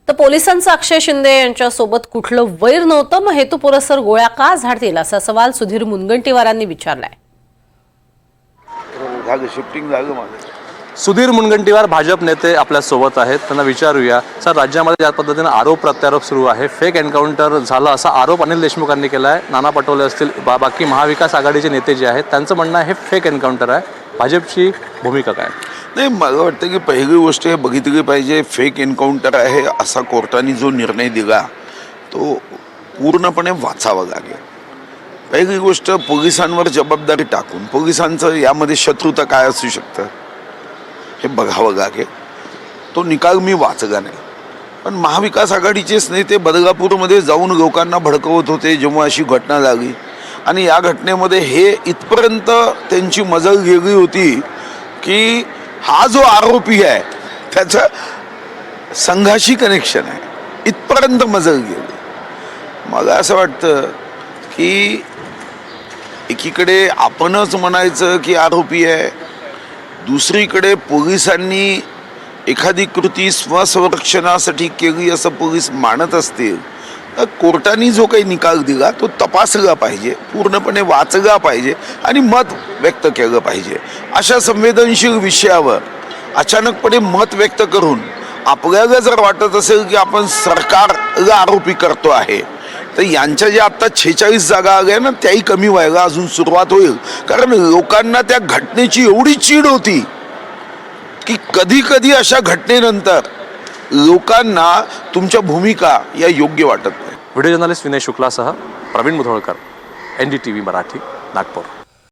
तर पोलिसांचं अक्षय शिंदे यांच्यासोबत कुठलं वैर नव्हतं, मग हेतुपुरस्सर गोळ्या का झाडतील असा सवाल सुधीर मुनगंटीवारांनी विचारलाय. सुधीर मुनगंटीवार भाजप नेते आपल्या सोबत आहेत, त्यांना विचारूया. सर, राज्यामध्ये ज्या पद्धतीने आरोप प्रत्यारोप सुरू आहे, फेक एन्काउंटर झालं असा आरोप अनिल देशमुखांनी केला आहे. नाना पटोले असतील, बाकी महाविकास आघाडीचे नेते जे आहेत त्यांचं म्हणणं आहे हे फेक एन्काउंटर आहे. भाजपची भूमिका काय? नाही, मला वाटतं की पहिली गोष्ट हे बघितली पाहिजे, फेक एन्काउंटर आहे असा कोर्टाने जो निर्णय दिला तो पूर्णपणे वाचावा लागेल. पहिली गोष्ट, पोलिसांवर जबाबदारी टाकून पोलिसांचं यामध्ये शत्रुता काय असू शकतं हे बघावं लागेल. तो निकाल मी वाचला नाही, पण महाविकास आघाडीचेच नेते बदलापूरमध्ये जाऊन लोकांना भडकवत होते जेव्हा अशी घटना झाली, आणि या घटनेमध्ये हे इथपर्यंत त्यांची मजल गेली होती की हा जो आरोपी आहे त्याचं संघाशी कनेक्शन आहे, इथपर्यंत मजल गेली. मला असं वाटतं की एकीकडे आपणच म्हणायचं की आरोपी आहे, दुसरीकडे पोलिसांनी एखादी कृती स्वसंरक्षणासाठी केली असं पोलीस मानत असतील तर कोर्टाने जो काही निकाल दिला तो तपासला पाहिजे, पूर्णपणे वाचला पाहिजे आणि मत व्यक्त केलं पाहिजे. अशा संवेदनशील विषयावर अचानकपणे मत व्यक्त करून आपल्याला जर वाटत असेल की आपण सरकारला आरोपी करतो आहे, तर यांच्या ज्या आत्ता 46 जागा आल्या ना त्याही कमी व्हायला अजून सुरुवात होईल. कारण लोकांना त्या घटनेची एवढी चीड होती की कधी कधी अशा घटनेनंतर लोकांना तुमच्या भूमिका या योग्य वाटत नाही. व्हिडिओ जर्नलिस्ट विनय शुक्लासह प्रवीण मुधोळकर, NDTV मराठी, नागपूर.